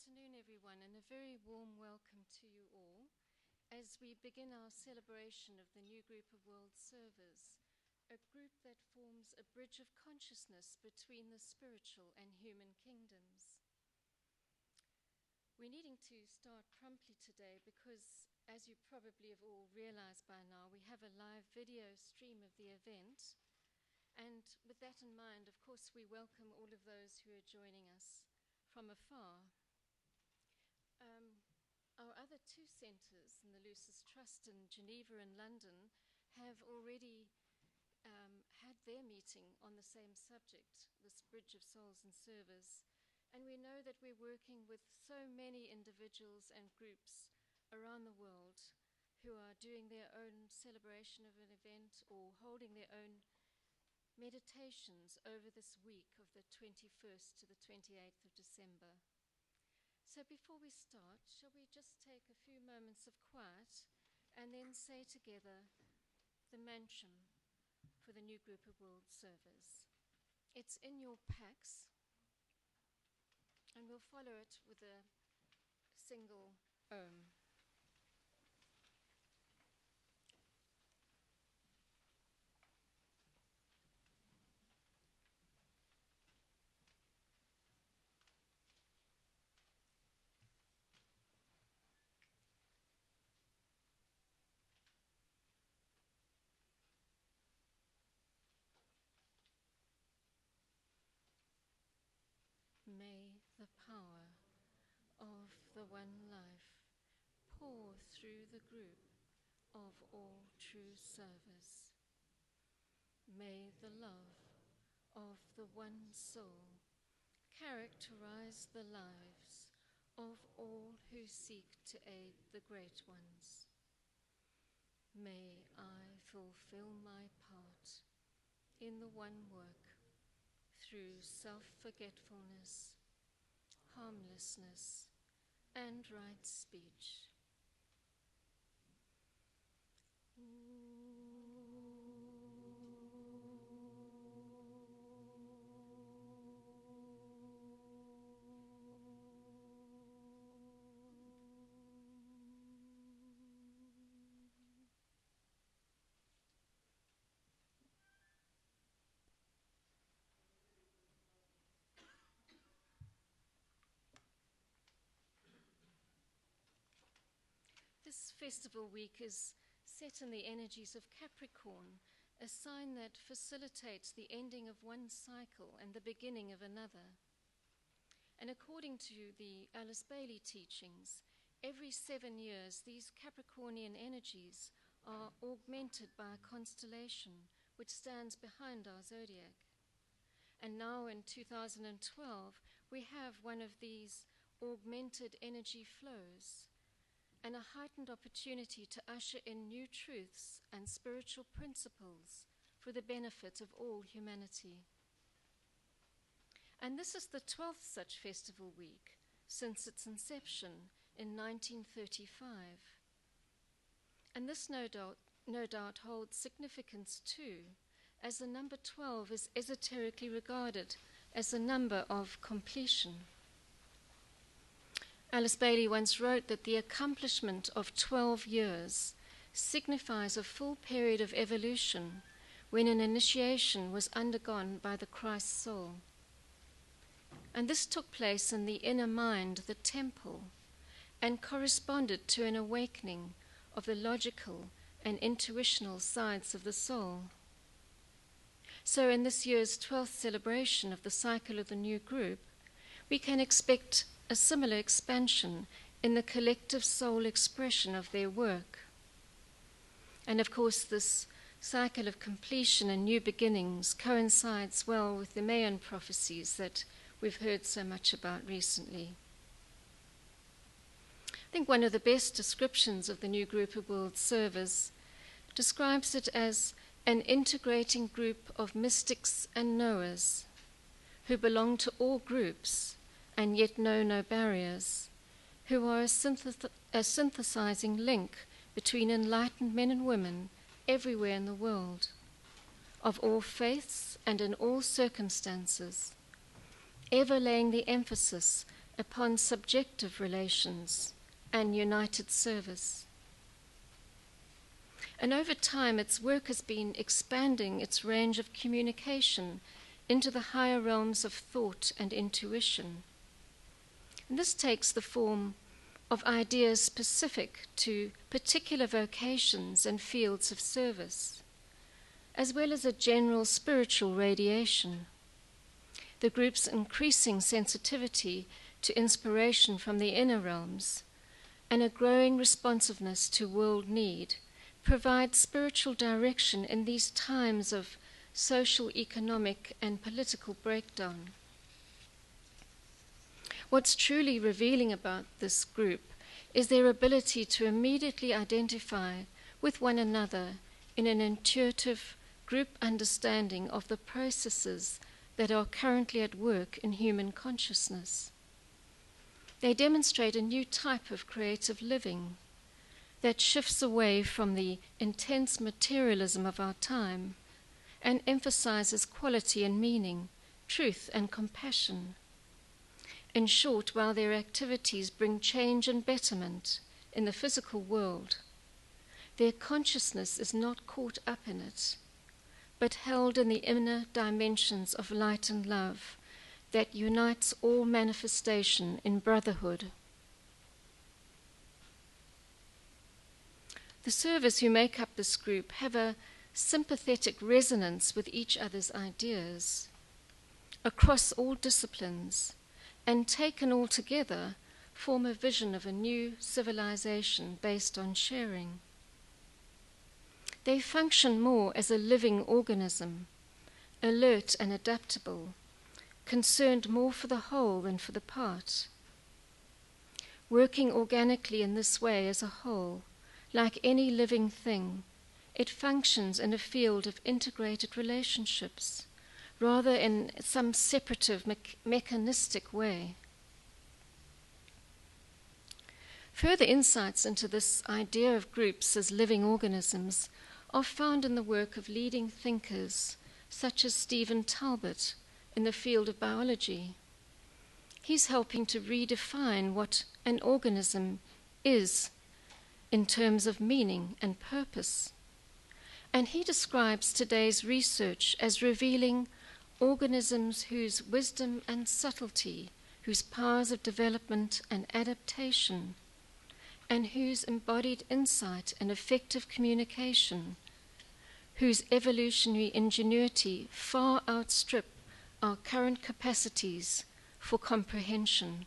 afternoon, everyone, and a very warm welcome to you all as we begin our celebration of the new group of world servers, a group that forms a bridge of consciousness between the spiritual and human kingdoms. We're needing to start promptly today because, as you probably have all realized by now, we have a live video stream of the event. And with that in mind, of course, we welcome all of those who are joining us from afar. Our other two centres in the Lucis Trust in Geneva and London have already had their meeting on the same subject, this bridge of souls and servers. And we know that we're working with so many individuals and groups around the world who are doing their own celebration of an event or holding their own meditations over this week of the 21st to the 28th of December. So before we start, shall we just take a few moments of quiet and then say together the mantra for the new group of world servers. It's in your packs, and we'll follow it with a single Om. May the power of the one life pour through the group of all true servers. May the love of the one soul characterize the lives of all who seek to aid the great ones. May I fulfill my part in the one work through self-forgetfulness, harmlessness, and right speech. This festival week is set in the energies of Capricorn, a sign that facilitates the ending of one cycle and the beginning of another. And according to the Alice Bailey teachings, every 7 years these Capricornian energies are augmented by a constellation which stands behind our zodiac. And now in 2012, we have one of these augmented energy flows, and a heightened opportunity to usher in new truths and spiritual principles for the benefit of all humanity. And this is the 12th such festival week since its inception in 1935. And this no doubt holds significance too, as the number 12 is esoterically regarded as a number of completion. Alice Bailey once wrote that the accomplishment of 12 years signifies a full period of evolution when an initiation was undergone by the Christ soul. And this took place in the inner mind, the temple, and corresponded to an awakening of the logical and intuitional sides of the soul. So in this year's 12th celebration of the cycle of the new group, we can expect a similar expansion in the collective soul expression of their work. And of course, this cycle of completion and new beginnings coincides well with the Mayan prophecies that we've heard so much about recently. I think one of the best descriptions of the new group of world servers describes it as an integrating group of mystics and knowers who belong to all groups and yet know no barriers, who are a synthesizing link between enlightened men and women everywhere in the world, of all faiths and in all circumstances, ever laying the emphasis upon subjective relations and united service. And over time, its work has been expanding its range of communication into the higher realms of thought and intuition. And this takes the form of ideas specific to particular vocations and fields of service, as well as a general spiritual radiation. The group's increasing sensitivity to inspiration from the inner realms and a growing responsiveness to world need provide spiritual direction in these times of social, economic, and political breakdown. What's truly revealing about this group is their ability to immediately identify with one another in an intuitive group understanding of the processes that are currently at work in human consciousness. They demonstrate a new type of creative living that shifts away from the intense materialism of our time and emphasizes quality and meaning, truth and compassion. In short, while their activities bring change and betterment in the physical world, their consciousness is not caught up in it, but held in the inner dimensions of light and love that unites all manifestation in brotherhood. The servers who make up this group have a sympathetic resonance with each other's ideas across all disciplines, and taken all together form a vision of a new civilization based on sharing. They function more as a living organism, alert and adaptable, concerned more for the whole than for the part. Working organically in this way as a whole, like any living thing, it functions in a field of integrated relationships, rather in some separative, mechanistic way. Further insights into this idea of groups as living organisms are found in the work of leading thinkers such as Stephen Talbot in the field of biology. He's helping to redefine what an organism is in terms of meaning and purpose. And he describes today's research as revealing organisms whose wisdom and subtlety, whose powers of development and adaptation, and whose embodied insight and effective communication, whose evolutionary ingenuity far outstrip our current capacities for comprehension.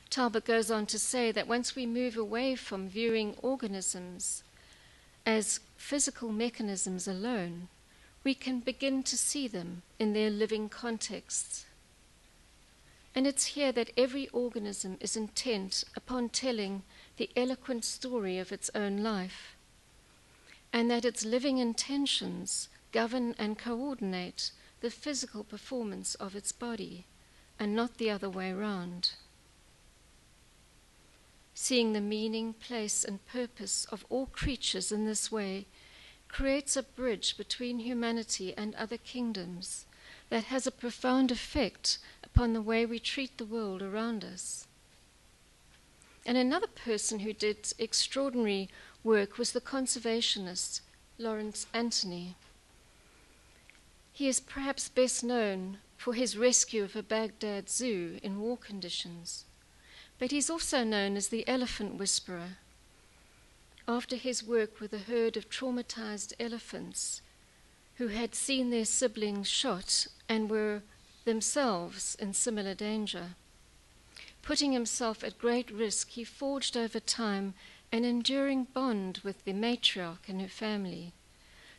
Talbot goes on to say that once we move away from viewing organisms as physical mechanisms alone, we can begin to see them in their living contexts. And it's here that every organism is intent upon telling the eloquent story of its own life, and that its living intentions govern and coordinate the physical performance of its body, and not the other way round. Seeing the meaning, place, and purpose of all creatures in this way creates a bridge between humanity and other kingdoms that has a profound effect upon the way we treat the world around us. And another person who did extraordinary work was the conservationist Lawrence Anthony. He is perhaps best known for his rescue of a Baghdad zoo in war conditions, but he's also known as the elephant whisperer, after his work with a herd of traumatized elephants who had seen their siblings shot and were themselves in similar danger. Putting himself at great risk, he forged over time an enduring bond with the matriarch and her family,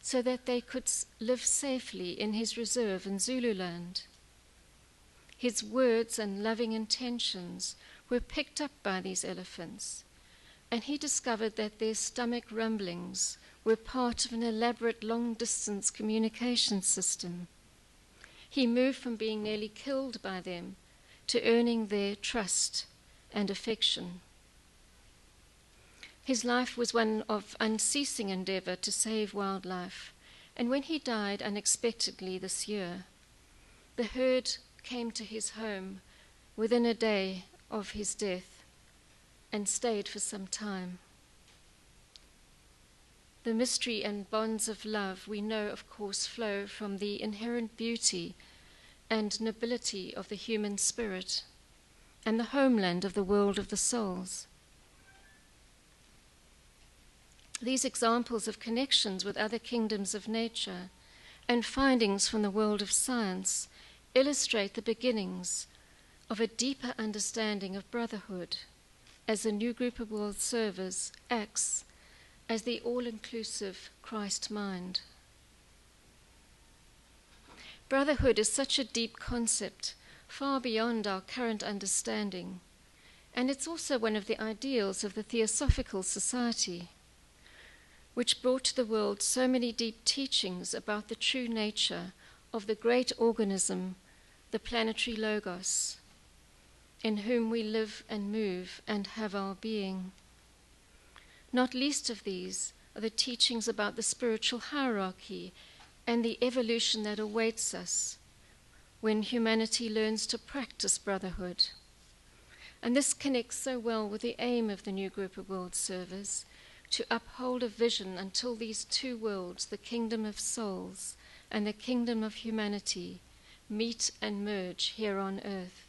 so that they could live safely in his reserve in Zululand. His words and loving intentions were picked up by these elephants, and he discovered that their stomach rumblings were part of an elaborate long-distance communication system. He moved from being nearly killed by them to earning their trust and affection. His life was one of unceasing endeavor to save wildlife, and when he died unexpectedly this year, the herd came to his home within a day of his death and stayed for some time. The mystery and bonds of love we know, of course, flow from the inherent beauty and nobility of the human spirit and the homeland of the world of the souls. These examples of connections with other kingdoms of nature and findings from the world of science illustrate the beginnings of a deeper understanding of brotherhood as the new group of world servers acts as the all-inclusive Christ mind. Brotherhood is such a deep concept, far beyond our current understanding, and it's also one of the ideals of the Theosophical Society, which brought to the world so many deep teachings about the true nature of the great organism, the planetary Logos, in whom we live and move and have our being. Not least of these are the teachings about the spiritual hierarchy and the evolution that awaits us when humanity learns to practice brotherhood. And this connects so well with the aim of the new group of world servers, to uphold a vision until these two worlds, the kingdom of souls and the kingdom of humanity, meet and merge here on earth.